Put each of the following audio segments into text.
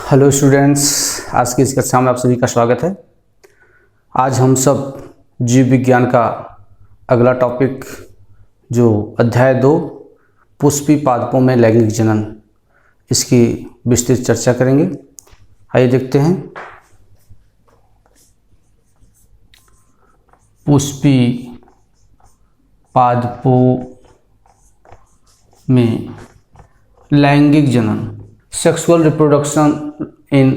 Hello students, आज की इस कक्षा में आप सभी का स्वागत है। आज हम सब जीव विज्ञान का अगला टॉपिक जो अध्याय 2 पुष्पी पादपों में लैंगिक जनन, इसकी विस्तृत चर्चा करेंगे। आइए देखते हैं। पुष्पी पादपों में लैंगिक जनन, sexual reproduction in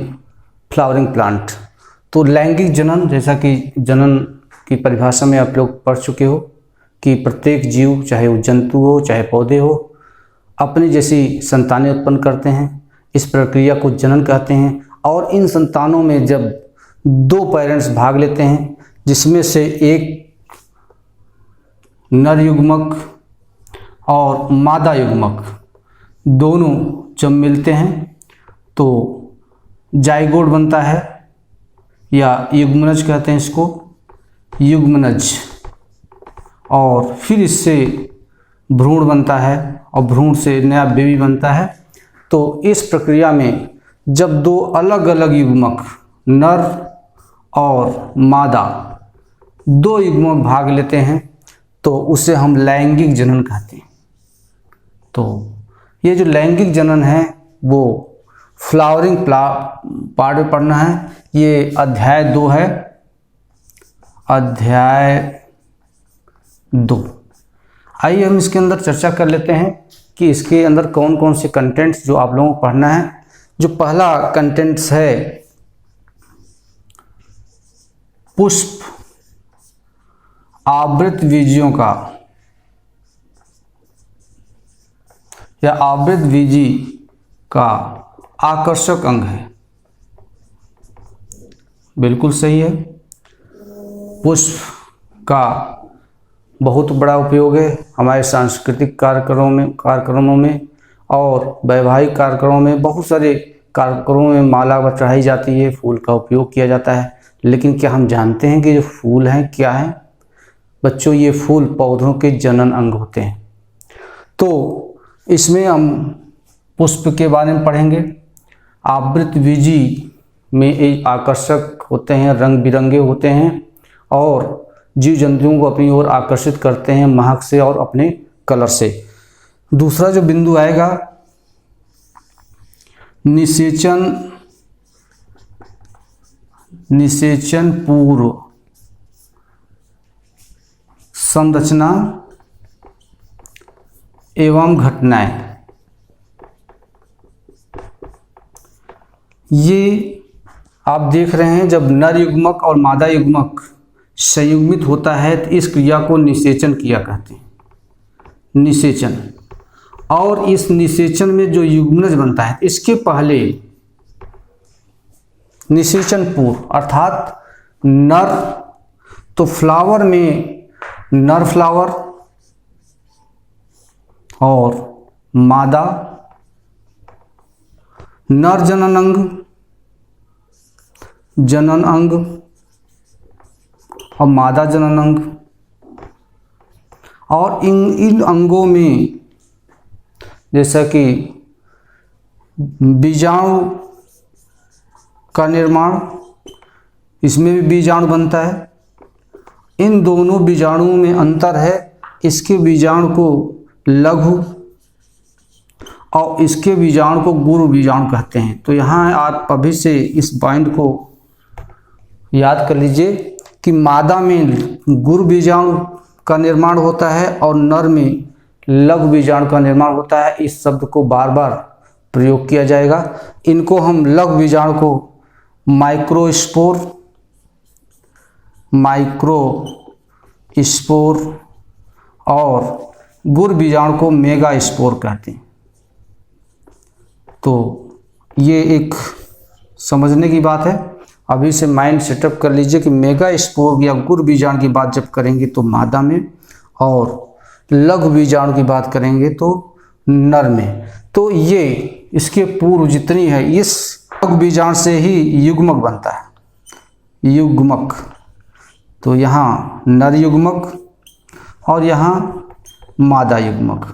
flowering plant. तो लैंगिक जनन, जैसा कि जनन की परिभाषा में आप लोग पढ़ चुके हो कि प्रत्येक जीव, चाहे वो जंतु हो चाहे पौधे हो, अपनी जैसी संतानें उत्पन्न करते हैं। इस प्रक्रिया को जनन कहते हैं। और इन संतानों में जब 2 पेरेंट्स भाग लेते हैं, जिसमें से एक नर युग्मक और मादा युग्मक दोनों जब मिलते हैं तो जाइगोट बनता है, या युग्मनज कहते हैं इसको, युग्मनज। और फिर इससे भ्रूण बनता है और भ्रूण से नया बेबी बनता है। तो इस प्रक्रिया में जब 2 अलग अलग युग्मक, नर और मादा, 2 युग्मक भाग लेते हैं तो उसे हम लैंगिक जनन कहते हैं। तो ये जो लैंगिक जनन है वो फ्लावरिंग पार्ट में पढ़ना है। ये अध्याय 2 है, अध्याय 2। आइए हम इसके अंदर चर्चा कर लेते हैं कि इसके अंदर कौन कौन से कंटेंट्स जो आप लोगों को पढ़ना है। जो पहला कंटेंट्स है, पुष्प आवृत बीजियों का या आवृत बीजी का आकर्षक अंग है। बिल्कुल सही है। पुष्प का बहुत बड़ा उपयोग है हमारे सांस्कृतिक कार्यक्रमों में और वैवाहिक कार्यक्रमों में। बहुत सारे कार्यक्रमों में माला चढ़ाई जाती है, फूल का उपयोग किया जाता है। लेकिन क्या हम जानते हैं कि जो फूल हैं क्या हैं? बच्चों, ये फूल पौधों के जनन अंग होते हैं। तो इसमें हम पुष्प के बारे में पढ़ेंगे। आवृत बीजी में एक आकर्षक होते हैं, रंग बिरंगे होते हैं और जीव जंतुओं को अपनी ओर आकर्षित करते हैं महक से और अपने कलर से। दूसरा जो बिंदु आएगा, निषेचन पूर्व संरचना एवं घटनाएं। ये आप देख रहे हैं, जब नर युग्मक और मादा युग्मक संयुग्मित होता है तो इस क्रिया को निषेचन क्रिया कहते हैं। निषेचन। और इस निषेचन में जो युग्मनज बनता है, इसके पहले निषेचन पूर्व अर्थात नर, तो फ्लावर में नर फ्लावर और मादा, नर जनन अंग और मादा जनन अंग। और इन अंगों में जैसा कि बीजाणु का निर्माण, इसमें भी बीजाणु बनता है। इन दोनों बीजाणुओं में अंतर है। इसके बीजाणु को लघु और इसके बीजाणु को गुरु बीजाणु कहते हैं। तो यहाँ आप अभी से इस पॉइंट को याद कर लीजिए कि मादा में गुरु बीजाणु का निर्माण होता है और नर में लघु बीजाणु का निर्माण होता है। इस शब्द को बार बार प्रयोग किया जाएगा। इनको हम लघु बीजाणु को माइक्रोस्पोर और गुरु बीजाणु को मेगा स्पोर कहते हैं। तो ये एक समझने की बात है। अभी से माइंड सेटअप कर लीजिए कि मेगा स्पोर या गुरु बीजाणु की बात जब करेंगे तो मादा में, और लघु बीजाणु की बात करेंगे तो नर में। तो ये इसके पूर्व जितनी है, इस लघु बीजाणु से ही युग्मक बनता है। युग्मक, तो यहाँ नर युग्मक और यहाँ मादा युग्मक।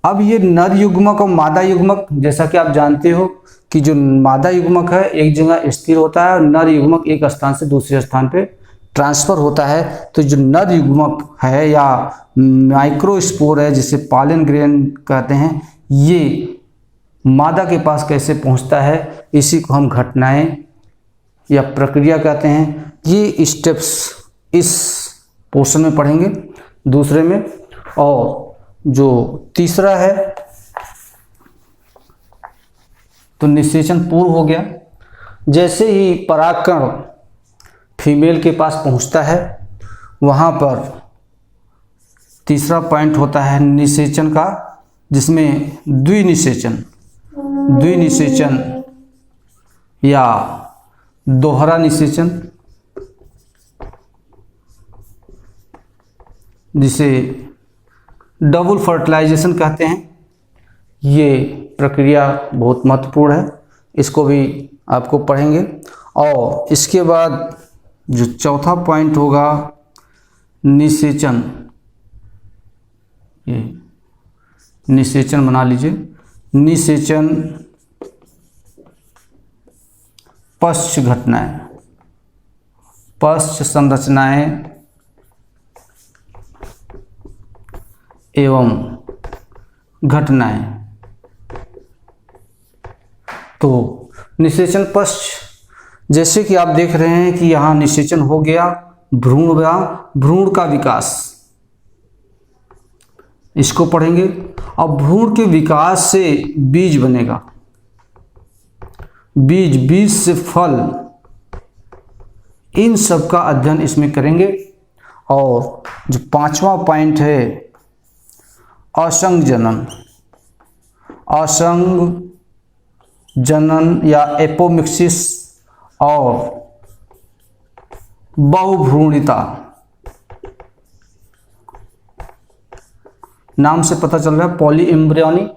अब ये नर युग्मक और मादा युग्मक, जैसा कि आप जानते हो कि जो मादा युग्मक है एक जगह स्थिर होता है और नर युग्मक एक स्थान से दूसरे स्थान पे ट्रांसफर होता है। तो जो नर युग्मक है या माइक्रोस्पोर है जिसे पॉलन ग्रेन कहते हैं, ये मादा के पास कैसे पहुंचता है, इसी को हम घटनाएं या प्रक्रिया कहते हैं। ये स्टेप्स इस पोर्शन में पढ़ेंगे, दूसरे में। और जो तीसरा है तो निषेचन पूर्व हो गया। जैसे ही परागकण फीमेल के पास पहुंचता है वहां पर तीसरा पॉइंट होता है निषेचन का, जिसमें द्विनिषेचन या दोहरा निषेचन, जिसे डबल फर्टिलाइजेशन कहते हैं। ये प्रक्रिया बहुत महत्वपूर्ण है, इसको भी आपको पढ़ेंगे। और इसके बाद जो चौथा पॉइंट होगा निषेचन, ये निषेचन बना लीजिए। निषेचन पश्च घटनाएं, पश्च संरचनाएं एवं घटनाएं। तो निषेचन पश्च, जैसे कि आप देख रहे हैं कि यहाँ निषेचन हो गया, भ्रूण हुआ, भ्रूण का विकास, इसको पढ़ेंगे। अब भ्रूण के विकास से बीज बनेगा, बीज से फल, इन सब का अध्ययन इसमें करेंगे। और जो पांचवा पॉइंट है असंग जनन या एपोमिक्सिस और बहुभ्रूणिता। नाम से पता चल रहा है पॉली एम्ब्रियोनी।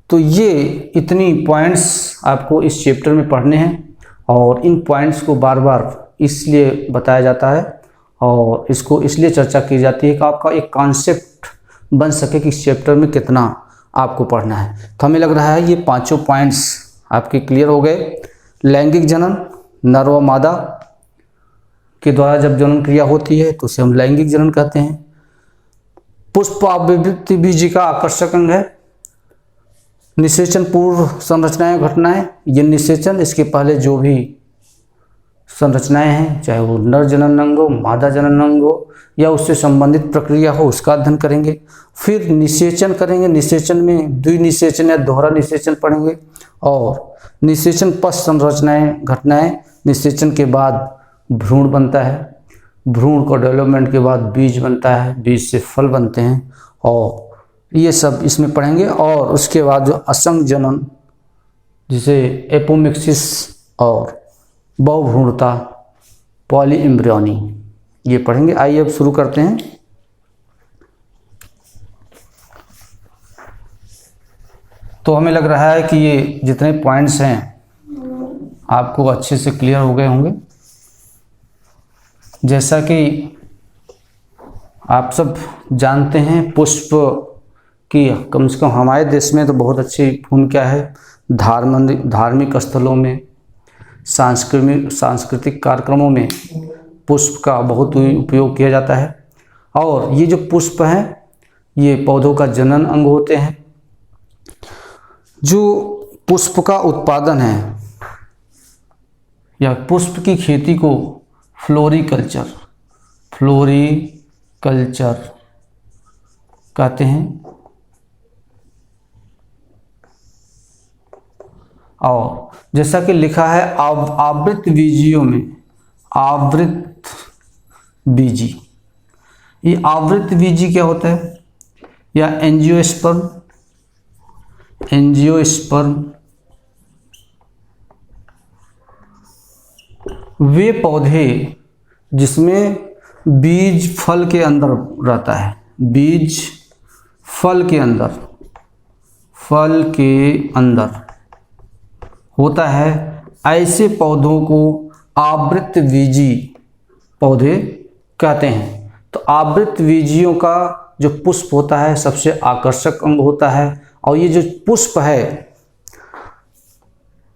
तो ये इतनी पॉइंट्स आपको इस चैप्टर में पढ़ने हैं और इन पॉइंट्स को बार बार इसलिए बताया जाता है और इसको इसलिए चर्चा की जाती है कि आपका एक कॉन्सेप्ट बन सके कि इस चैप्टर में कितना आपको पढ़ना है। तो हमें लग रहा है ये पांचों पॉइंट्स आपके क्लियर हो गए। लैंगिक जनन, नर व मादा के द्वारा जब जनन क्रिया होती है तो उसे हम लैंगिक जनन कहते हैं। पुष्प अभिव्यक्ति बीज का आकर्षक अंग है। निषेचन पूर्व संरचनाएं घटनाएं, ये निषेचन, इसके पहले जो भी संरचनाएं हैं, चाहे वो नर जनन अंग हो, मादा जनन अंग हो या उससे संबंधित प्रक्रिया हो, उसका अध्ययन करेंगे। फिर निषेचन करेंगे, निषेचन में द्विनिषेचन या दोहरा निषेचन पढ़ेंगे। और निषेचन पश्च संरचनाएं घटनाएं, निषेचन के बाद भ्रूण बनता है, भ्रूण को डेवलपमेंट के बाद बीज बनता है, बीज से फल बनते हैं, और ये सब इसमें पढ़ेंगे। और उसके बाद जो असंग जनन, जिसे एपोमिक्सिस और बहुभ्रूणता, पॉली एम्ब्रियोनी, ये पढ़ेंगे। आइए अब शुरू करते हैं। तो हमें लग रहा है कि ये जितने पॉइंट्स हैं आपको अच्छे से क्लियर हो गए होंगे। जैसा कि आप सब जानते हैं, पुष्प की कम से कम हमारे देश में तो बहुत अच्छी भूमिका है। धार्मिक स्थलों में, सांस्कृतिक कार्यक्रमों में पुष्प का बहुत उपयोग किया जाता है। और ये जो पुष्प हैं ये पौधों का जनन अंग होते हैं। जो पुष्प का उत्पादन है या पुष्प की खेती को फ्लोरिकल्चर कहते हैं। और जैसा कि लिखा है आवृत बीजियों में, आवृत बीजी, ये आवृत बीजी क्या होता है? या एंजियोस्पर्म वे पौधे जिसमें बीज फल के अंदर रहता है, बीज फल के अंदर होता है, ऐसे पौधों को आवृतबीजी पौधे कहते हैं। तो आवृतबीजियों का जो पुष्प होता है सबसे आकर्षक अंग होता है, और ये जो पुष्प है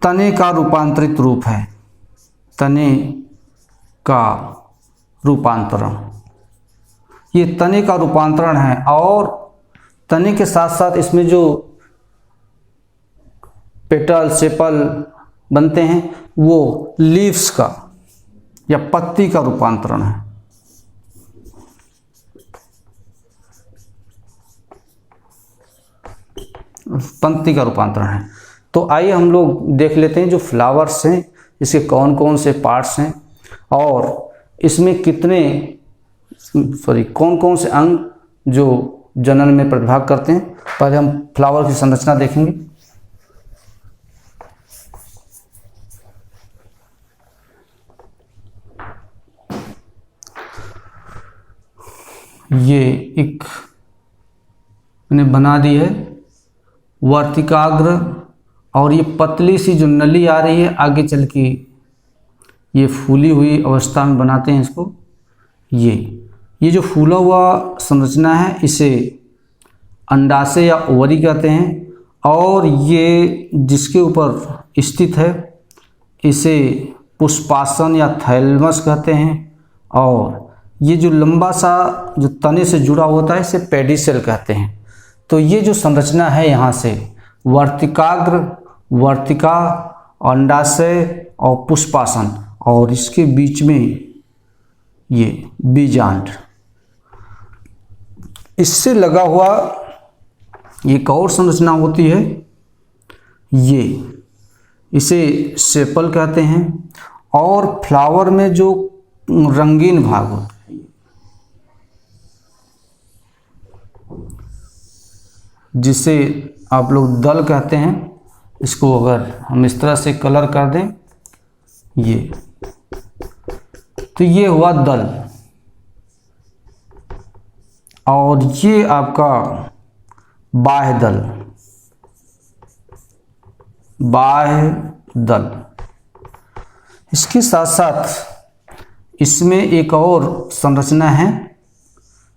तने का रूपांतरित रूप है, तने का रूपांतरण, ये तने का रूपांतरण है। और तने के साथ साथ इसमें जो पेटल सेपल बनते हैं वो लीव्स का या पत्ती का रूपांतरण है। पंक्ति का रूपांतरण है। तो आइए हम लोग देख लेते हैं जो फ्लावर्स हैं इसके कौन कौन से पार्ट्स हैं और इसमें कौन कौन से अंग जो जनन में प्रतिभाग करते हैं। पहले हम फ्लावर की संरचना देखेंगे। ये एक मैंने बना दी है वर्तिकाग्र, और ये पतली सी जो नली आ रही है आगे चल के ये फूली हुई अवस्था में बनाते हैं इसको। ये जो फूला हुआ संरचना है इसे अंडाशय या ओवरी कहते हैं, और ये जिसके ऊपर स्थित है इसे पुष्पासन या थैलमस कहते हैं, और ये जो लंबा सा जो तने से जुड़ा होता है इसे पेडिसेल कहते हैं। तो ये जो संरचना है यहाँ से वर्तिकाग्र, वर्तिका, अंडाशय और पुष्पासन, और इसके बीच में ये बीजांड, इससे लगा हुआ एक और संरचना होती है, ये इसे सेपल कहते हैं। और फ्लावर में जो रंगीन भाग होता है जिसे आप लोग दल कहते हैं, इसको अगर हम इस तरह से कलर कर दें ये, तो ये हुआ दल। और ये आपका बाह्य दल, बाह्य दल। इसके साथ साथ इसमें एक और संरचना है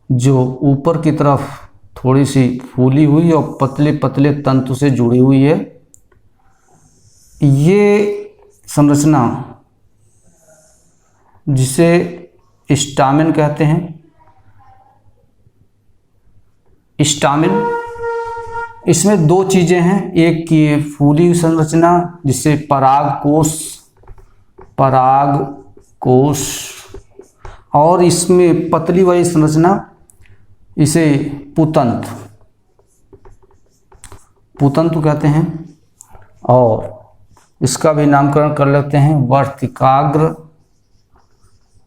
जो ऊपर की तरफ थोड़ी सी फूली हुई और पतले पतले तंतु से जुड़ी हुई है। ये संरचना जिसे स्टामेन कहते हैं, स्टामेन, इसमें दो चीज़ें हैं। एक ये फूली हुई संरचना जिसे परागकोश, और इसमें पतली वाली संरचना इसे पुतंतु कहते हैं, और इसका भी नामकरण कर लेते हैं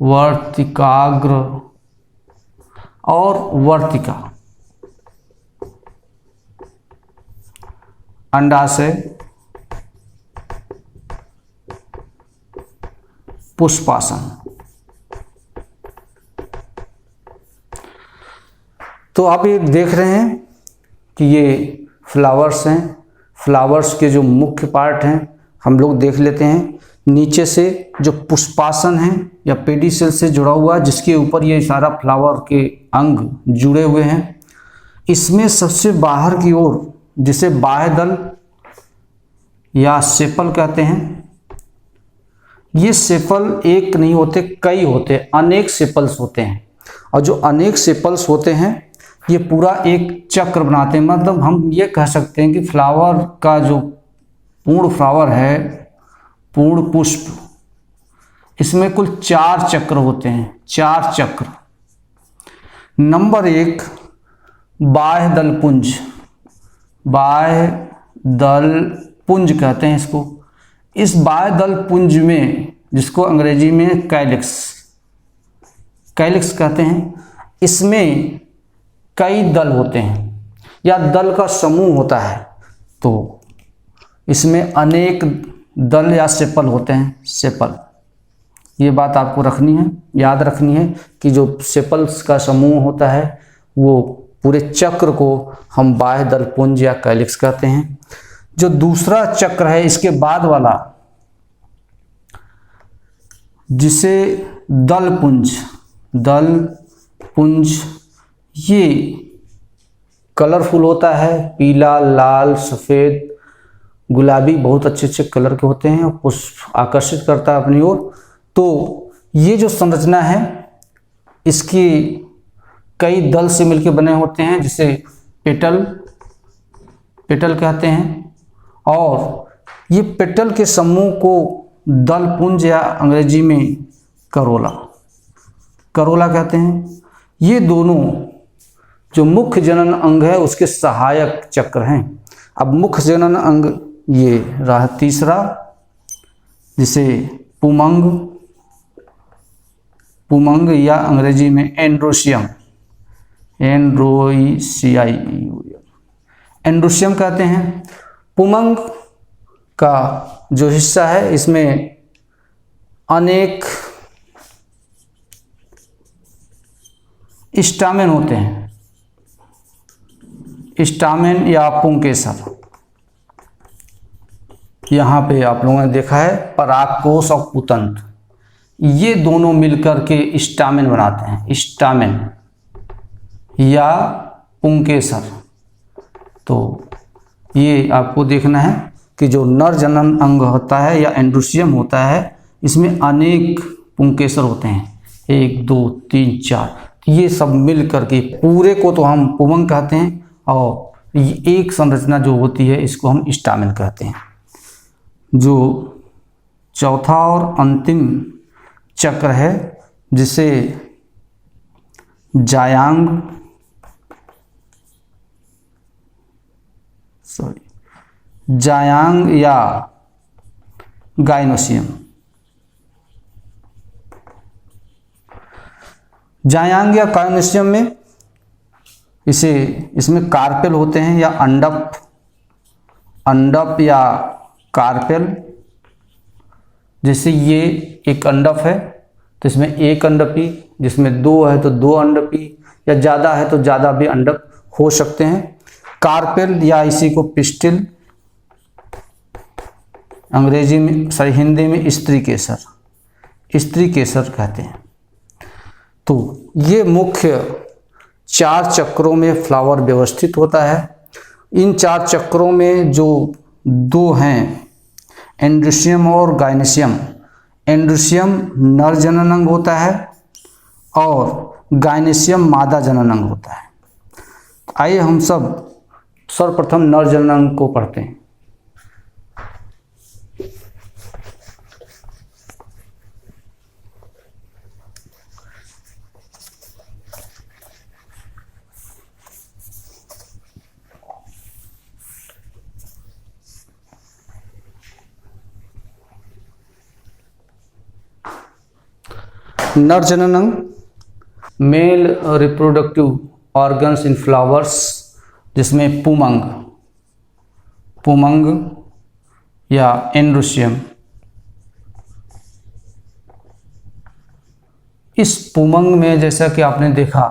वर्तिकाग्र और वर्तिका। अंडाशय, पुष्पासन। तो आप ये देख रहे हैं कि ये फ्लावर्स हैं। फ्लावर्स के जो मुख्य पार्ट हैं हम लोग देख लेते हैं। नीचे से जो पुष्पासन है या पेडिसेल से जुड़ा हुआ, जिसके ऊपर ये सारा फ्लावर के अंग जुड़े हुए हैं। इसमें सबसे बाहर की ओर जिसे बाह्य दल या सेपल कहते हैं, ये सेपल एक नहीं होते, कई होते, अनेक सेपल्स होते हैं। और जो अनेक सेपल्स होते हैं ये पूरा एक चक्र बनाते हैं। मतलब हम ये कह सकते हैं कि फ्लावर का जो पूर्ण फ्लावर है, पूर्ण पुष्प, इसमें कुल 4 चक्र होते हैं। 4 चक्र। नंबर 1 बाह्य दल पुंज, बाह्य दल पुंज कहते हैं इसको। इस बाह्य दल पुंज में, जिसको अंग्रेजी में कैलिक्स कहते हैं, इसमें कई दल होते हैं या दल का समूह होता है। तो इसमें अनेक दल या सेपल होते हैं। सेपल, ये बात आपको रखनी है, याद रखनी है कि जो सेपल्स का समूह होता है वो पूरे चक्र को हम बाह्य दल पुंज या कैलिक्स कहते हैं। जो दूसरा चक्र है इसके बाद वाला, जिसे दल पुंज, ये कलरफुल होता है, पीला, लाल, सफ़ेद, गुलाबी, बहुत अच्छे अच्छे कलर के होते हैं और पुष्प आकर्षित करता है अपनी ओर। तो ये जो संरचना है इसकी कई दल से मिलकर बने होते हैं, जिसे पेटल कहते हैं। और ये पेटल के समूह को दल पुंज या अंग्रेजी में करोला कहते हैं। ये दोनों जो मुख्य जनन अंग है उसके सहायक चक्र हैं। अब मुख्य जनन अंग ये रहा तीसरा, जिसे पुमंग या अंग्रेजी में एंड्रोशियम कहते हैं। पुमंग का जो हिस्सा है इसमें अनेक स्टामेन होते हैं, स्टामेन या पुंकेसर। यहाँ पे आप लोगों ने देखा है परागकोश और पुतंत्र, ये दोनों मिलकर के स्टामेन बनाते हैं, स्टामेन या पुंकेसर। तो ये आपको देखना है कि जो नर जनन अंग होता है या एंड्रोशियम होता है इसमें अनेक पुंकेसर होते हैं, 1 2 3 4। ये सब मिल करके पूरे को तो हम पुमंग कहते हैं और ये एक संरचना जो होती है इसको हम स्टामेन कहते हैं। जो चौथा और अंतिम चक्र है जिसे जायांग या गाइनोसियम, जायांग या गाइनोसियम में इसमें कार्पेल होते हैं या अंडप या कार्पेल। जैसे ये एक अंडप है तो इसमें एक अंडपी, जिसमें 2 है तो 2 अंडपी, या ज़्यादा है तो ज़्यादा भी अंडप हो सकते हैं। कार्पेल या इसी को पिस्टिल, अंग्रेजी में हिंदी में स्त्री केसर कहते हैं। तो ये मुख्य 4 चक्रों में फ्लावर व्यवस्थित होता है। इन 4 चक्रों में जो 2 हैं एंड्रोशियम और गाइनोसियम, एंड्रोशियम नर जनन अंग होता है और गाइनोसियम मादा जनन अंग होता है। आइए हम सब सर्वप्रथम नर जनन अंग को पढ़ते हैं। नर जनन अंग, male reproductive organs in flowers, जिसमें पुमंग या एंड्रोशियम। इस पुमंग में जैसा कि आपने देखा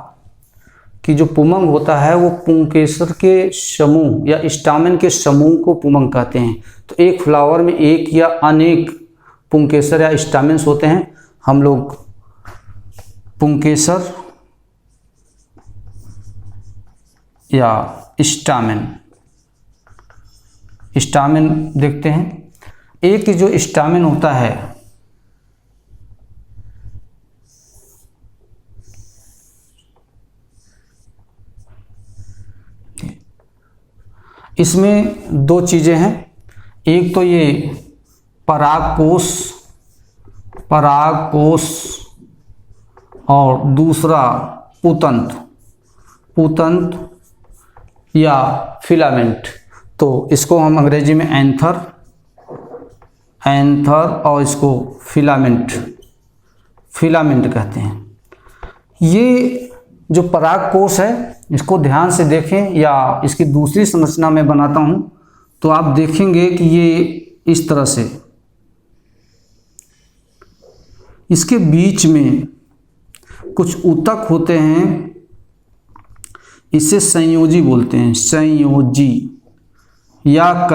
कि जो पुमंग होता है वो पुंकेसर के समूह या स्टामेन के समूह को पुमंग कहते हैं। तो एक फ्लावर में एक या अनेक पुंकेसर या स्टामेन्स होते हैं। हम लोग पुंकेसर या स्टामेन देखते हैं। एक जो स्टामेन होता है इसमें 2 चीज़ें हैं। एक तो ये परागकोश और दूसरा पुतंत्र या फिलामेंट। तो इसको हम अंग्रेजी में एंथर और इसको फिलामेंट कहते हैं। ये जो परागकोश है इसको ध्यान से देखें, या इसकी दूसरी संरचना में बनाता हूँ तो आप देखेंगे कि ये इस तरह से, इसके बीच में कुछ ऊतक होते हैं, इसे संयोजी बोलते हैं, संयोजी या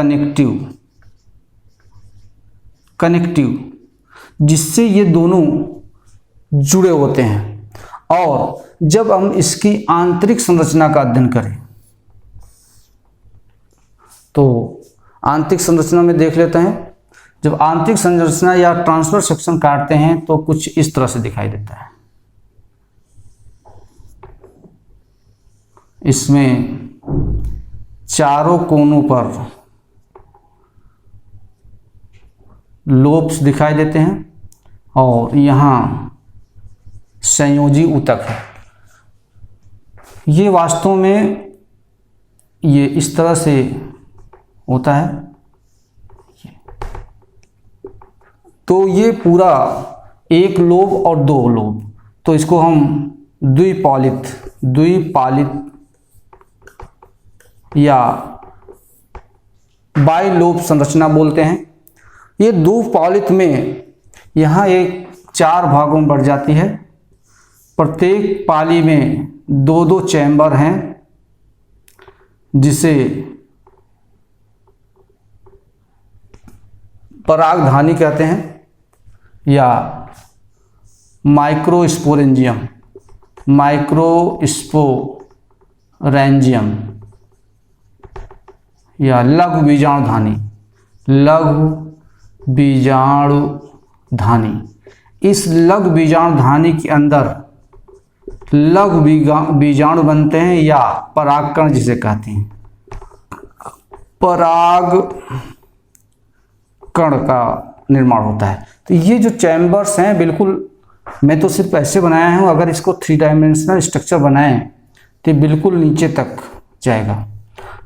कनेक्टिव, जिससे ये दोनों जुड़े होते हैं। और जब हम इसकी आंतरिक संरचना का अध्ययन करें तो आंतरिक संरचना में देख लेते हैं। जब आंतरिक संरचना या ट्रांसवर्स सेक्शन काटते हैं तो कुछ इस तरह से दिखाई देता है। इसमें चारों कोनों पर लोब्स दिखाई देते हैं और यहाँ संयोजी ऊतक है। ये वास्तव में ये इस तरह से होता है। तो ये पूरा एक लोब और दो लोब, तो इसको हम द्विपालित या बाइलोब संरचना बोलते हैं। ये द्विपालित में यहाँ एक 4 भागों में बढ़ जाती है। प्रत्येक पाली में 2-2 चैम्बर हैं, जिसे परागधानी कहते हैं या माइक्रोस्पोरेंजियम या लघु बीजाणुधानी। इस लघु बीजाणुधानी के अंदर लघु बीजाणु बनते हैं या परागकण जिसे कहते हैं। परागकण का निर्माण होता है। तो ये जो चैम्बर्स हैं, बिल्कुल मैं तो सिर्फ ऐसे बनाया हूँ, अगर इसको 3 डायमेंशनल स्ट्रक्चर बनाएं तो बिल्कुल नीचे तक जाएगा।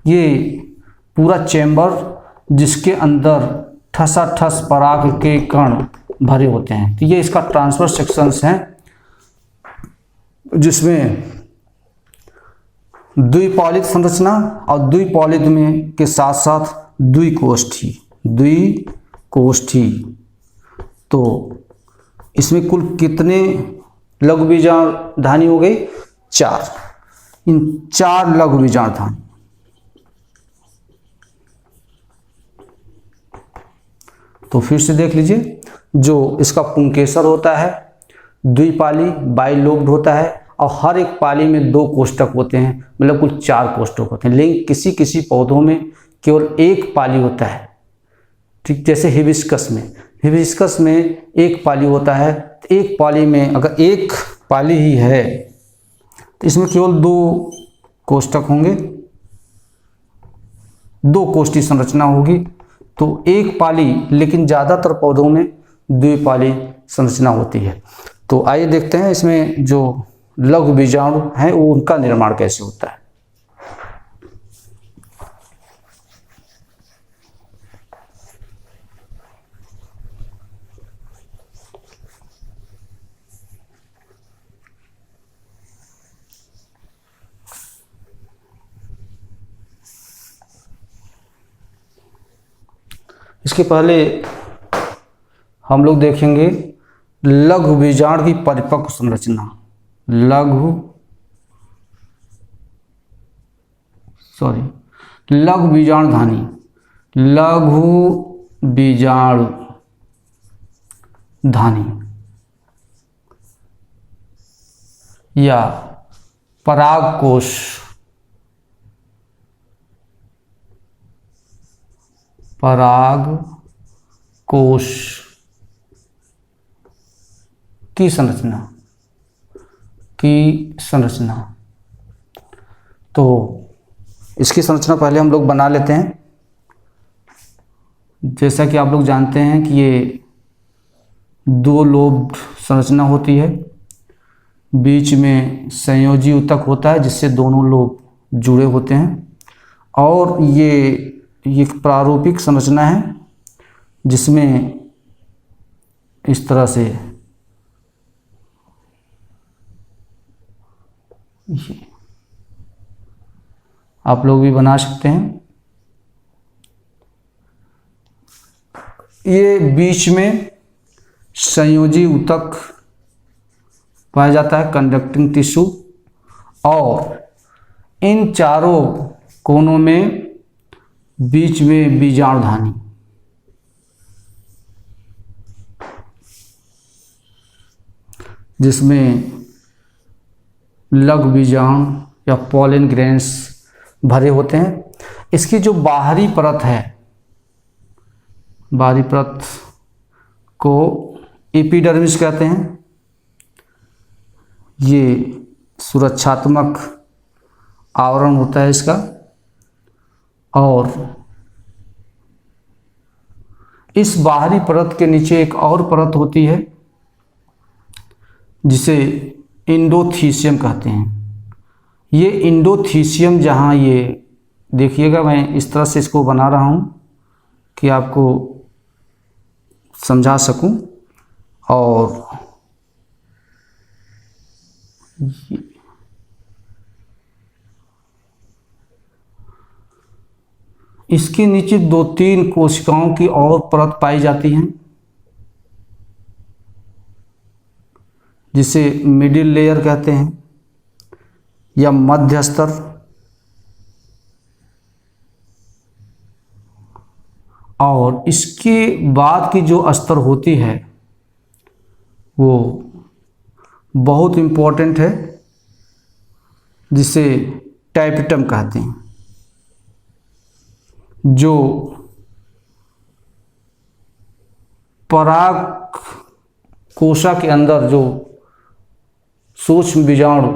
ये पूरा चैम्बर जिसके अंदर ठसाठस पराग के कण भरे होते हैं। तो ये इसका ट्रांसवर्स सेक्शंस हैं, जिसमें द्विपालित संरचना और द्विपालित में के साथ साथ द्विकोष्ठी। तो इसमें कुल कितने लघु बीजाणुधानी हो गई? 4। इन 4 लघु बीजाणुधानी। तो फिर से देख लीजिए, जो इसका पुंकेसर होता है द्विपाली बाइलोब्ड होता है और हर एक पाली में 2 कोष्ठक होते हैं, मतलब कुल 4 कोष्ठक होते हैं। लेकिन किसी किसी पौधों में केवल 1 पाली होता है। ठीक, जैसे हिबिस्कस में 1 पाली होता है। तो 1 पाली में अगर 1 पाली ही है तो इसमें केवल 2 कोष्ठक होंगे, 2 कोष्ठी संरचना होगी। तो 1 पाली, लेकिन ज़्यादातर पौधों में द्विपाली संरचना होती है। तो आइए देखते हैं इसमें जो लघु बीजाणु हैं वो उनका निर्माण कैसे होता है। इसके पहले हम लोग देखेंगे लघु बीजाणु की परिपक्व संरचना। लघु बीजाणुधानी, लघु बीजाणुधानी या परागकोश। परागकोश की संरचना। तो इसकी संरचना पहले हम लोग बना लेते हैं। जैसा कि आप लोग जानते हैं कि ये 2 लोब संरचना होती है, बीच में संयोजी ऊतक होता है जिससे दोनों लोब जुड़े होते हैं, और ये एक प्रारूपिक संरचना है जिसमें इस तरह से आप लोग भी बना सकते हैं। ये बीच में संयोजी ऊतक पाया जाता है, कंडक्टिंग टिश्यू, और इन चारों कोनों में बीच में बीजाणुधानी। जिसमें लघु बीजाणु या पॉलन ग्रेन्स भरे होते हैं। इसकी जो बाहरी परत है, बाहरी परत को एपिडर्मिस कहते हैं। ये सुरक्षात्मक आवरण होता है इसका। और इस बाहरी परत के नीचे एक और परत होती है जिसे इंडोथीसियम कहते हैं। ये इंडोथीसियम, जहाँ ये देखिएगा, मैं इस तरह से इसको बना रहा हूँ कि आपको समझा सकूं। और इसके नीचे 2-3 कोशिकाओं की और परत पाई जाती हैं जिसे मिडिल लेयर कहते हैं या मध्य स्तर। और इसके बाद की जो स्तर होती है वो बहुत इम्पोर्टेंट है, जिसे टैपिटम कहते हैं, जो पराग कोशा के अंदर जो सूक्ष्म बीजाणु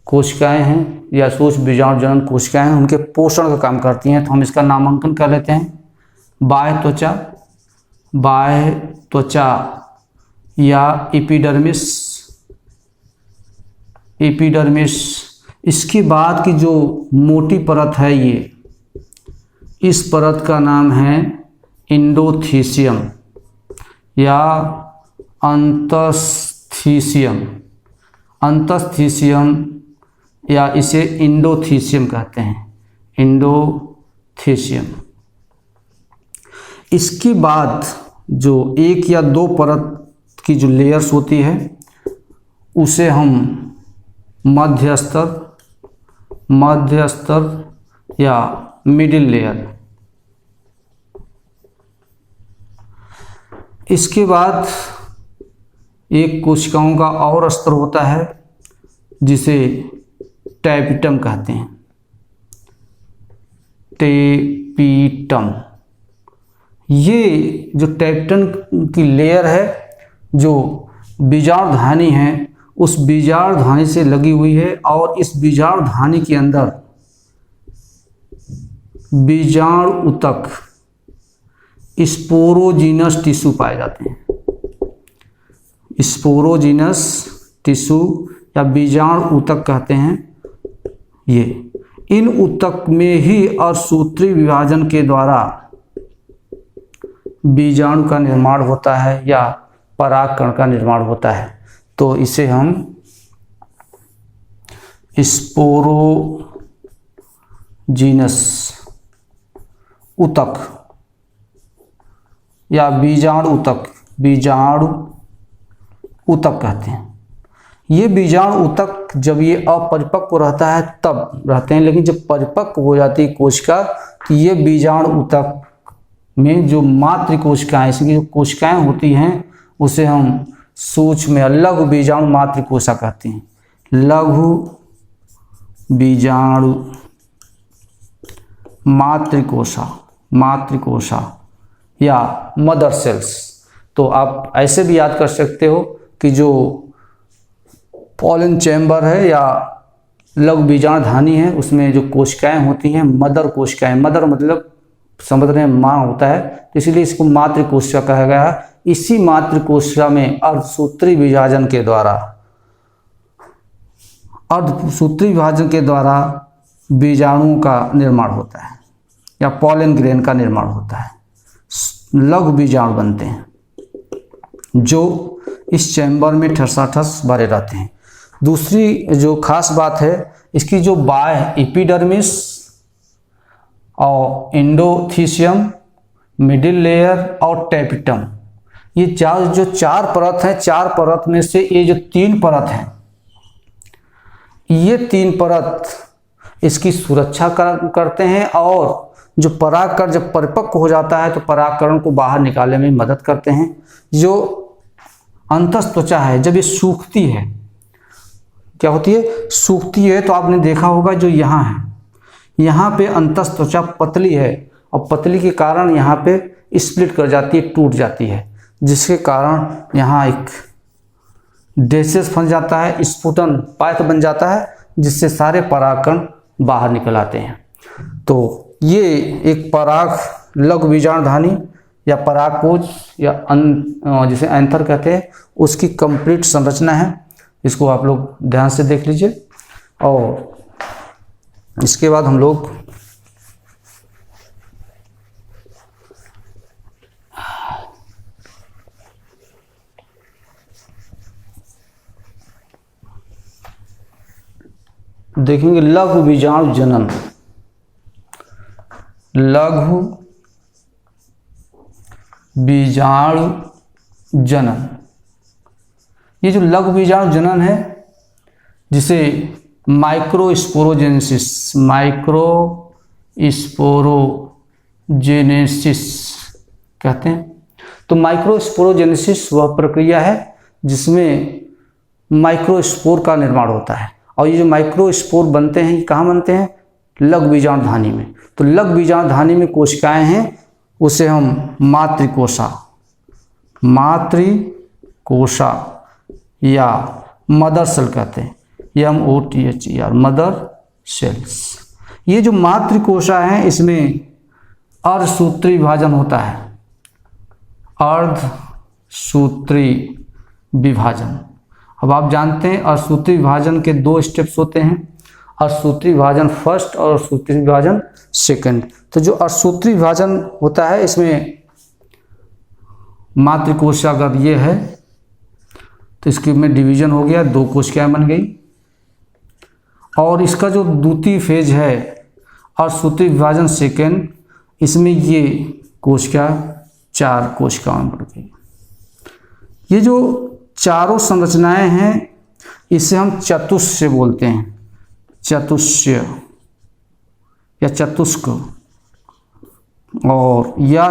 कोशिकाएं हैं या सूक्ष्म बीजाणु जनन कोशिकाएं हैं, उनके पोषण का काम करती हैं। तो हम इसका नामांकन कर लेते हैं बाह्य त्वचा या एपिडर्मिस। इसके बाद की जो मोटी परत है, ये इस परत का नाम है इंडोथीसियम या अंतस्थीसियम या इसे इंडोथीसियम कहते हैं, इंडोथीसियम। इसके बाद जो 1 या 2 परत की जो लेयर्स होती है उसे हम मध्य स्तर या मिडिल लेयर। इसके बाद एक कोशिकाओं का और स्तर होता है जिसे टैपिटम कहते हैं, टैपिटम। ये जो टैपिटम की लेयर है, जो बीजाणुधानी है, उस बीजाणुधानी से लगी हुई है। और इस बीजाणुधानी के अंदर बीजाणु ऊतक, स्पोरोजीनस टिश्यू पाए जाते हैं। स्पोरोजीनस टिश्यू या बीजाणु ऊतक कहते हैं ये। इन ऊतक में ही अर्धसूत्री विभाजन के द्वारा बीजाणु का निर्माण होता है या परागकण का निर्माण होता है। तो इसे हम स्पोरोजीनस ऊतक या बीजाणु ऊतक कहते हैं। ये बीजाणु ऊतक जब ये अपरिपक्व रहता है तब रहते हैं, लेकिन जब परिपक्व हो जाती है कोशिका, तो ये बीजाणु ऊतक में जो मातृ कोशिकाएं, इसकी जो कोशिकाएं होती हैं, उसे हम सूक्ष्म में लघु बीजाणु मातृ कोशिका कहते हैं। लघु बीजाणु मातृकोशा या मदर सेल्स। तो आप ऐसे भी याद कर सकते हो कि जो पॉलन चैम्बर है या लघु बीजाणुधानी है, उसमें जो कोशिकाएं होती हैं मदर कोशिकाएं, मदर मतलब समझ रहे हैं माँ होता है, तो इसीलिए इसको मातृ कोशिका कहा गया है। इसी मातृ कोशिका में अर्धसूत्री विभाजन के द्वारा बीजाणुओं का निर्माण होता है या पॉलन ग्रेन का निर्माण होता है। लघु बीजाणु बनते हैं जो इस चैम्बर में ठसाठस भरे रहते हैं। दूसरी जो खास बात है, इसकी जो बाह्य एपिडर्मिस और इंडोथीसियम, मिडिल लेयर और टैपिटम, ये जो 4 परत हैं, 4 परत में से ये जो 3 परत हैं, ये 3 परत इसकी सुरक्षा करते हैं। और जो परागकण जब परिपक्व हो जाता है तो परागकण को बाहर निकालने में मदद करते हैं। जो अंतस्थ त्वचा है, जब ये सूखती है, क्या होती है, सूखती है, तो आपने देखा होगा जो यहाँ है, यहाँ पे अंतस्थ त्वचा पतली है और पतली के कारण यहाँ पे स्प्लिट कर जाती है, टूट जाती है, जिसके कारण यहाँ एक डेसेस फंस जाता है, स्फुटन पाइप बन जाता है, जिससे सारे परागकण बाहर निकल आते हैं। तो ये एक पराग लघु बीजाणुधानी या परागकोश या जिसे एंथर कहते हैं, उसकी कंप्लीट संरचना है। इसको आप लोग ध्यान से देख लीजिए। और इसके बाद हम लोग देखेंगे लघु बीजाणु जनन। लघु बीजाणु जनन, ये जो लघु बीजाणु जनन है, जिसे माइक्रोस्पोरोजेनेसिस कहते हैं। तो माइक्रोस्पोरोजेनेसिस वह प्रक्रिया है जिसमें माइक्रोस्पोर का निर्माण होता है, और ये जो माइक्रोस्पोर बनते हैं, ये कहाँ बनते हैं? लघु बीजाणुधानी में। तो लघु बीजाणुधानी में कोशिकाएं हैं, उसे हम मातृकोशा या मदर सेल कहते हैं, MOTHER, मदर सेल्स। ये जो मातृकोशा है, इसमें अर्धसूत्री विभाजन होता है, अर्धसूत्री विभाजन। अब आप जानते हैं अर्धसूत्री विभाजन के 2 स्टेप्स होते हैं, अर्धसूत्री विभाजन फर्स्ट और अर्धसूत्री विभाजन सेकंड। तो जो अर्धसूत्री विभाजन होता है, इसमें मातृकोशा अगर ये है तो इसके में डिवीजन हो गया, 2 कोशिकाएं बन गई। और इसका जो द्वितीय फेज है अर्धसूत्री विभाजन सेकंड, इसमें ये कोशिका 4 कोशिकाओं में बढ़ गई। ये जो चारों संरचनाएं हैं, इसे हम चतुष्य बोलते हैं, चतुष्य या चतुष्क, और या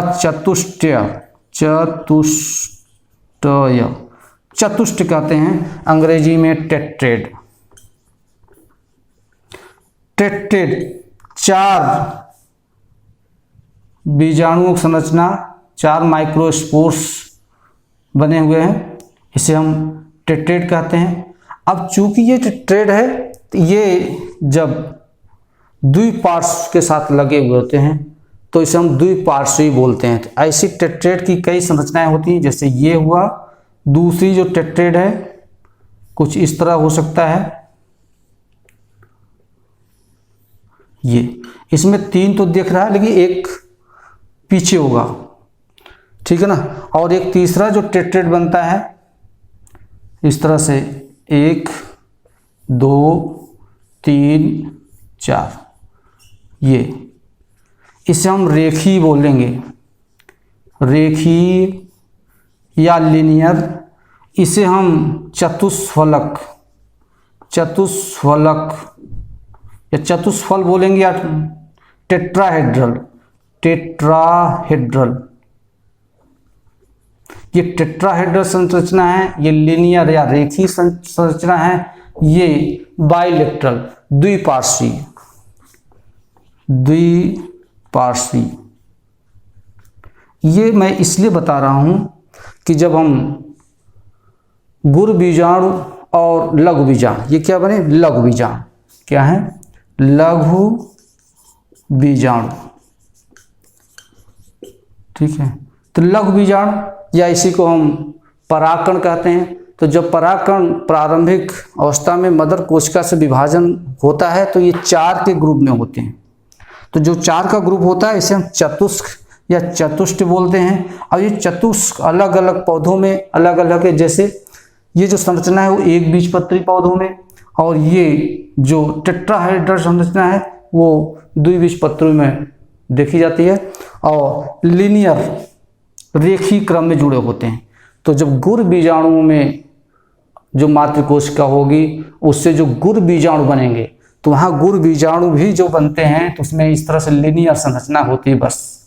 चतुष्ट कहते हैं अंग्रेजी में टेट्रेड। 4 बीजाणुओं की संरचना, 4 माइक्रोस्पोर्स बने हुए हैं, इसे हम टेट्रेड कहते हैं। अब चूंकि ये टेट्रेड है, तो ये जब द्विपार्श्व के साथ लगे हुए होते हैं तो इसे हम द्विपार्श्वी बोलते हैं। तो ऐसी टेट्रेड की कई संरचनाएं होती हैं, जैसे ये हुआ। दूसरी जो टेट्रेड है कुछ इस तरह हो सकता है, ये इसमें 3 तो दिख रहा है, लेकिन एक पीछे होगा, ठीक है ना। और एक तीसरा जो टेट्रेड बनता है इस तरह से, 1 2 3 4, ये इसे हम रेखी बोलेंगे, रेखी या लिनियर। इसे हम चतुष्फलक या चतुष्फल बोलेंगे, या टेट्राहेड्रल। ये टेट्राहेड्रल संरचना है, ये लिनियर या रेखी संरचना है, ये बाइलेटरल द्विपार्श्वी। ये मैं इसलिए बता रहा हूं कि जब हम गुरु बीजाणु और लघु बीजाणु, ये क्या बने? लघु बीजाणु। क्या है? लघु बीजाणु, ठीक है। तो लघु बीजाणु या इसी को हम परागकण कहते हैं। तो जब परागकण प्रारंभिक अवस्था में मदर कोशिका से विभाजन होता है, तो ये 4 के ग्रुप में होते हैं। तो जो 4 का ग्रुप होता है, इसे हम चतुष्क या चतुष्ट बोलते हैं। और ये चतुष्क अलग अलग पौधों में अलग अलग है, जैसे ये जो संरचना है वो एक बीजपत्री पौधों में, और ये जो टेट्राहेड्रल संरचना है वो द्विबीजपत्री में देखी जाती है, और लीनियर रेखी क्रम में जुड़े होते हैं। तो जब गुरु बीजाणुओं में जो मातृकोशिका होगी, उससे जो गुरु बीजाणु बनेंगे, तो वहाँ गुरु बीजाणु भी जो बनते हैं, तो उसमें इस तरह से लीनियर संरचना होती है, बस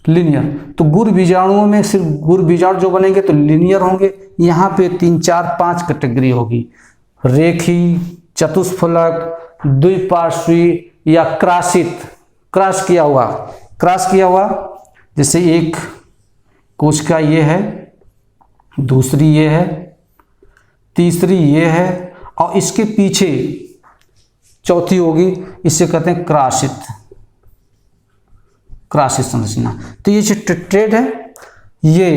लीनियर। तो गुरु बीजाणुओं में सिर्फ गुरु बीजाणु जो बनेंगे तो लीनियर होंगे। यहाँ पे 3 4 5 कैटेगरी होगी, रेखी, चतुष्फलक, द्विपार्श्वी या क्रॉसित, क्रॉस किया हुआ, जैसे एक कोशिका ये है, दूसरी ये है, तीसरी ये है और इसके पीछे चौथी होगी, इसे कहते हैं क्रॉसित संरचना। तो ये जो टेट्रेड है ये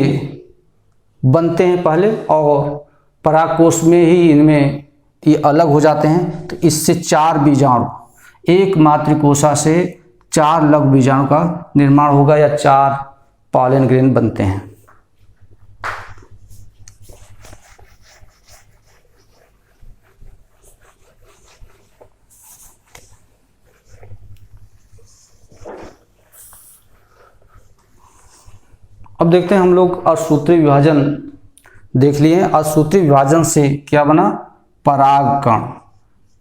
बनते हैं पहले और परागकोश में ही इनमें ये अलग हो जाते हैं। तो इससे 4 बीजाणु, एक मातृकोशा से 4 लघु बीजाणु का निर्माण होगा या 4 पॉलन ग्रेन बनते हैं। अब देखते हैं हम लोग असूत्री विभाजन देख लिए। असूत्री विभाजन से क्या बना?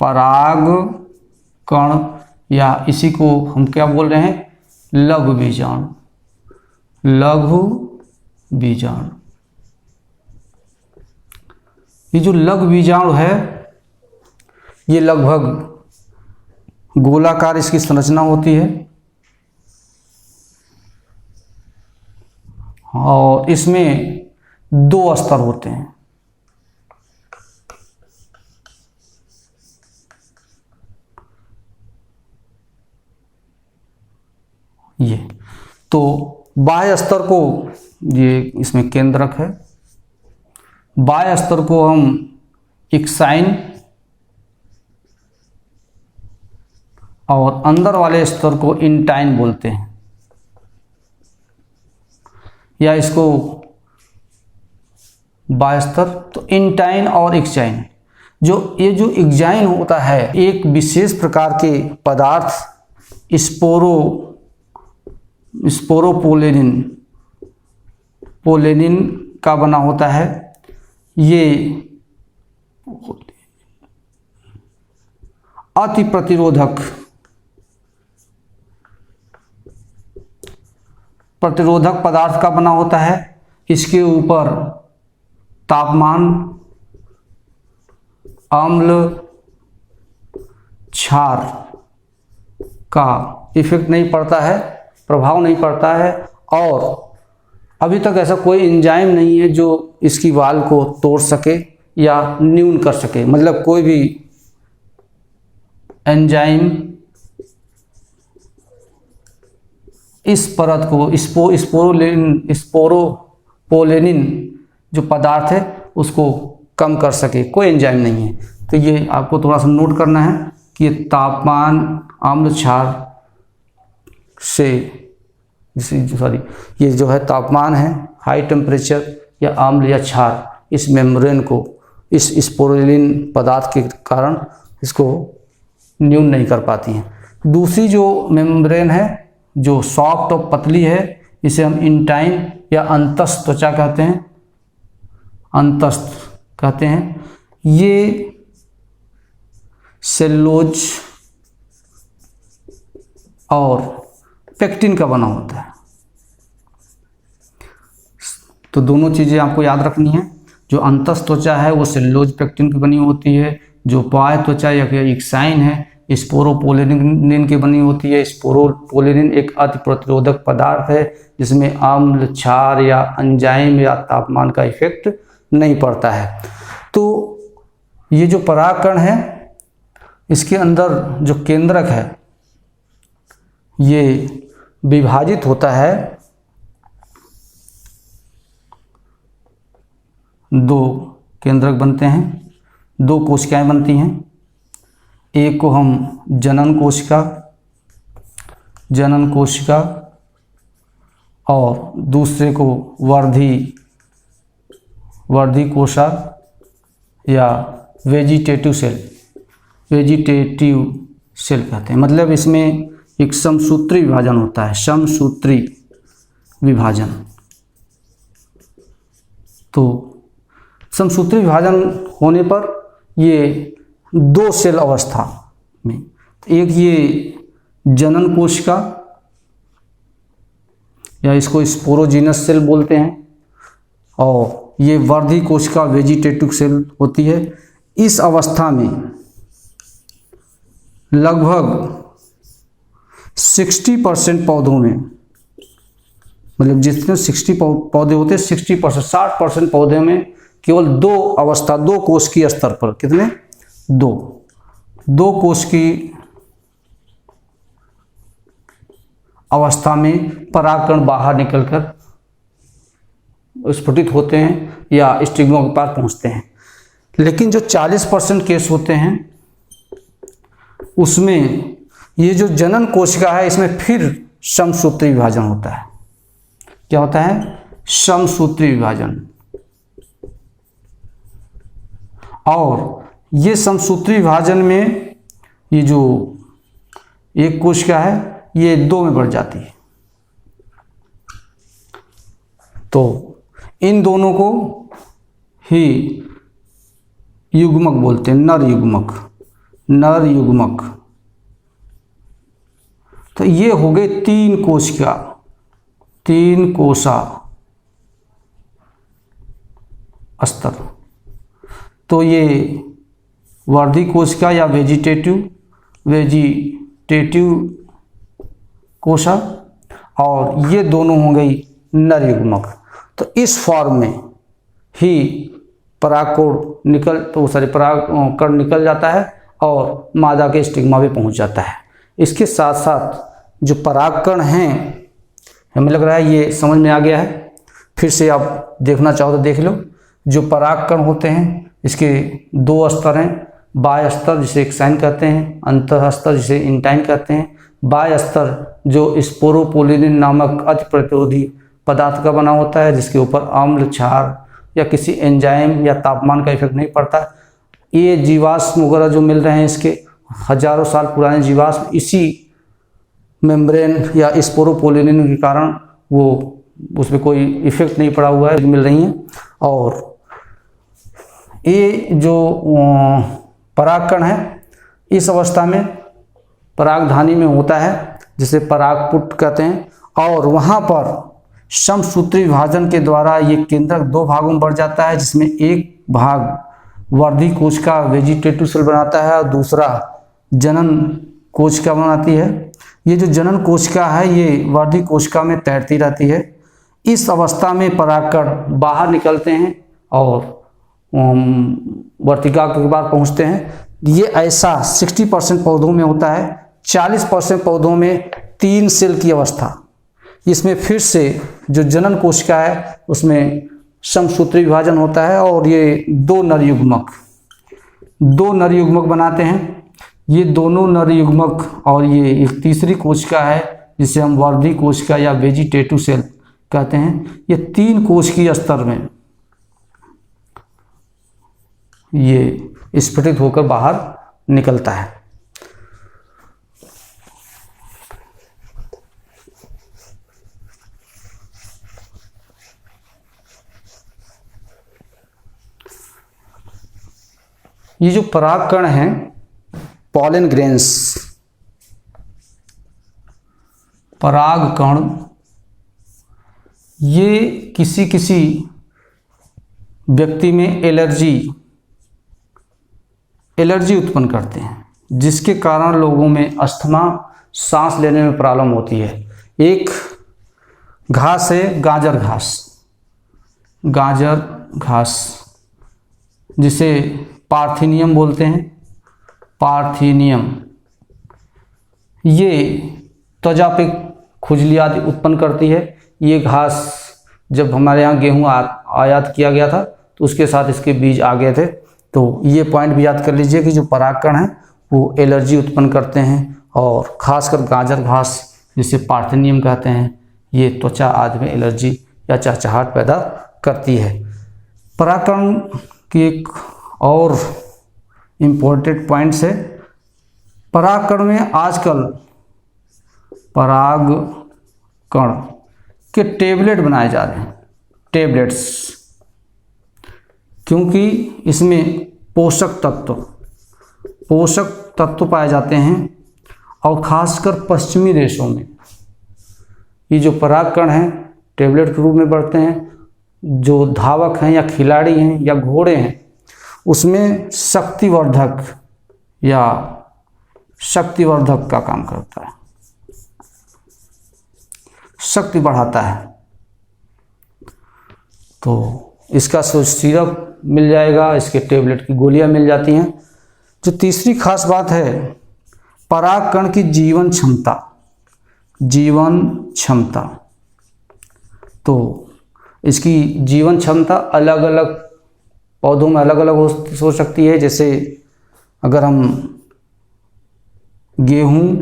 परागकण या इसी को हम क्या बोल रहे हैं? लघु बीजाणु। ये जो लघु बीजाणु है ये लगभग गोलाकार इसकी संरचना होती है और इसमें 2 स्तर होते हैं। ये तो बाह्य स्तर को, ये इसमें केंद्रक है, बाह्य स्तर को हम एक्साइन और अंदर वाले स्तर को इंटाइन बोलते हैं, या इसको बाह्य स्तर। तो इंटाइन और एक्साइन, ये जो एक्साइन होता है एक विशेष प्रकार के पदार्थ पोलेनिन का बना होता है। ये अति प्रतिरोधक पदार्थ का बना होता है। इसके ऊपर तापमान, अम्ल, क्षार का इफेक्ट नहीं पड़ता है, प्रभाव नहीं पड़ता है और अभी तक ऐसा कोई एंजाइम नहीं है जो इसकी वाल को तोड़ सके या न्यून कर सके। मतलब कोई भी एंजाइम इस परत को स्पोरोपोलेनिन जो पदार्थ है उसको कम कर सके, कोई एंजाइम नहीं है। तो ये आपको थोड़ा सा नोट करना है कि ये तापमान, अम्ल, क्षार से ये जो है तापमान है, हाई टेम्परेचर या अम्ल या क्षार इस मेम्ब्रेन को, इस स्पोरुलिन पदार्थ के कारण इसको न्यून नहीं कर पाती हैं। दूसरी जो मेम्ब्रेन है जो सॉफ्ट और पतली है, इसे हम इंटाइन या अंतस्थ त्वचा कहते हैं। ये सेलुलोज और पेक्टिन का बना होता है। तो दोनों चीज़ें आपको याद रखनी है। जो अंतस्थ त्वचा है वो सेलुलोज पेक्टिन की बनी होती है, जो बाह्य त्वचा या एक्साइन है स्पोरोपोलेनिन की बनी होती है। स्पोरोपोलेनिन एक अति प्रतिरोधक पदार्थ है जिसमें अम्ल, क्षार या एंजाइम या तापमान का इफेक्ट नहीं पड़ता है। तो ये जो परागकण है इसके अंदर जो केंद्रक है ये विभाजित होता है 2 केंद्रक बनते हैं, 2 कोशिकाएं बनती हैं। एक को हम जनन कोशिका और दूसरे को वर्धी कोशा या वेजिटेटिव सेल कहते हैं। मतलब इसमें एक समसूत्री विभाजन होता है, समसूत्री विभाजन। तो समसूत्री विभाजन होने पर ये 2 सेल अवस्था में, एक ये जनन कोशिका या इसको स्पोरोजीनस सेल बोलते हैं और ये वर्धी कोशिका वेजिटेटिव सेल होती है। इस अवस्था में लगभग 60% पौधों में, मतलब जितने 60 पौधे होते हैं 60%, 60% पौधे में केवल दो कोश की स्तर पर, कितने, दो कोश की अवस्था में परागकण बाहर निकलकर स्फुटित होते हैं या स्टिग्मा के पास पहुंचते हैं। लेकिन जो 40% केस होते हैं उसमें ये जो जनन कोशिका है इसमें फिर समसूत्री विभाजन होता है। क्या होता है? समसूत्री विभाजन। और ये समसूत्री विभाजन में ये जो एक कोशिका है ये 2 में बढ़ जाती है। तो इन दोनों को ही युग्मक बोलते हैं, नर युग्मक। तो ये हो गए 3 कोशा स्तर। तो ये वर्धी कोशिका या वेजिटेटिव कोशा, और ये दोनों हो गई नर युग्मक। तो इस फॉर्म में ही परागकण निकल जाता है और मादा के स्टिग्मा पे पहुंच जाता है। इसके साथ साथ जो परागकण हैं, हमें लग रहा है ये समझ में आ गया है, फिर से आप देखना चाहो तो देख लो। जो परागकण होते हैं इसके 2 स्तर हैं, बाह्य स्तर जिसे एक्साइन कहते हैं, अंतः स्तर जिसे इंटाइन कहते हैं। बाह्य स्तर जो स्पोरोपोलिनिन नामक अति प्रतिरोधी पदार्थ का बना होता है, जिसके ऊपर अम्ल, क्षार या किसी एंजाइम या तापमान का इफेक्ट नहीं पड़ता। ये जीवाश्म वगैरह जो मिल रहे हैं इसके हजारों साल पुराने जीवाश्म इसी मेम्ब्रेन या स्पोरोपोलिनिन के कारण वो उसमें कोई इफेक्ट नहीं पड़ा हुआ है, मिल रही हैं। और ये जो परागकण है इस अवस्था में परागधानी में होता है, जिसे परागपुट कहते हैं। और वहाँ पर समसूत्री विभाजन के द्वारा ये केंद्रक 2 भागों में बढ़ जाता है, जिसमें एक भाग वर्धी कोशिका वेजिटेटिव सेल बनाता है और दूसरा जनन कोशिका बनाती है। ये जो जनन कोशिका है ये वर्धी कोशिका में तैरती रहती है। इस अवस्था में परागकण बाहर निकलते हैं और वर्तिका के बाद पहुंचते हैं। ये ऐसा 60% पौधों में होता है। 40% पौधों में 3 सेल की अवस्था, इसमें फिर से जो जनन कोशिका है उसमें समसूत्री विभाजन होता है और ये 2 नर युग्मक बनाते हैं। ये दोनों नर युग्मक और ये एक तीसरी कोशिका है जिसे हम वर्धी कोशिका या वेजिटेटिव सेल कहते हैं। ये 3 कोशिकीय स्तर में ये स्फुटित होकर बाहर निकलता है। ये जो परागकण हैं, पॉलन ग्रेन्स, परागकण, ये किसी व्यक्ति में एलर्जी उत्पन्न करते हैं, जिसके कारण लोगों में अस्थमा, सांस लेने में प्रॉब्लम होती है। एक घास है गाजर घास, जिसे पार्थिनियम बोलते हैं। पार्थिनियम ये त्वचा पे खुजली आदि उत्पन्न करती है। ये घास जब हमारे यहाँ गेहूँ आयात किया गया था तो उसके साथ इसके बीज आ गए थे। तो ये पॉइंट भी याद कर लीजिए कि जो परागकण हैं वो एलर्जी उत्पन्न करते हैं, और खासकर गाजर घास जिसे पार्थिनियम कहते हैं, ये त्वचा आदि में एलर्जी या चहचहाहट पैदा करती है। परागकण की एक और इम्पोर्टेंट पॉइंट्स है। परागकण में आजकल परागकण के टैबलेट बनाए जा रहे हैं, टैबलेट्स, क्योंकि इसमें पोषक तत्व पाए जाते हैं। और खासकर पश्चिमी देशों में ये जो परागकण हैं टैबलेट के रूप में बढ़ते हैं। जो धावक हैं या खिलाड़ी हैं या घोड़े हैं उसमें शक्तिवर्धक या शक्तिवर्धक का काम करता है, शक्ति बढ़ाता है। तो इसका सिरप मिल जाएगा, इसके टेबलेट की गोलियां मिल जाती हैं। जो तीसरी खास बात है, परागकण की जीवन क्षमता। जीवन क्षमता, तो इसकी जीवन क्षमता अलग अलग पौधों में अलग अलग हो सकती है। जैसे अगर हम गेहूं,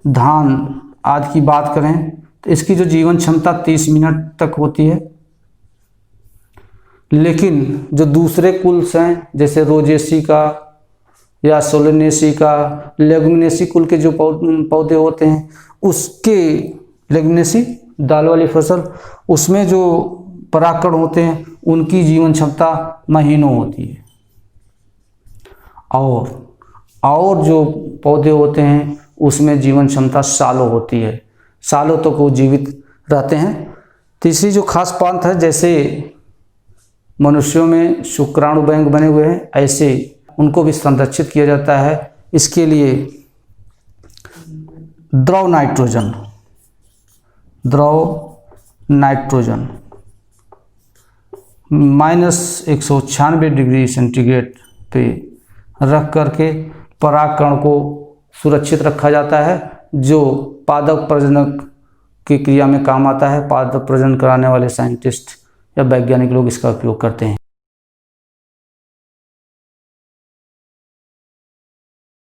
धान आदि की बात करें तो इसकी जो जीवन क्षमता 30 मिनट तक होती है। लेकिन जो दूसरे कुल्स हैं, जैसे रोजेसी का या सोलेनेसी का, लेगुमिनेसी कुल के जो पौधे होते हैं, उसके लेगुमिनेसी दाल वाली फसल, उसमें जो परागकण होते हैं उनकी जीवन क्षमता महीनों होती है। और जो पौधे होते हैं उसमें जीवन क्षमता सालों होती है, सालों तक वो जीवित रहते हैं। तीसरी जो खास बात है, जैसे मनुष्यों में शुक्राणु बैंक बने हुए हैं, ऐसे उनको भी संरक्षित किया जाता है। इसके लिए द्रव नाइट्रोजन -196 डिग्री सेंटीग्रेड पे रख करके परागकण को सुरक्षित रखा जाता है, जो पादप प्रजनक की क्रिया में काम आता है। पादप प्रजनन कराने वाले साइंटिस्ट या वैज्ञानिक लोग इसका उपयोग करते हैं।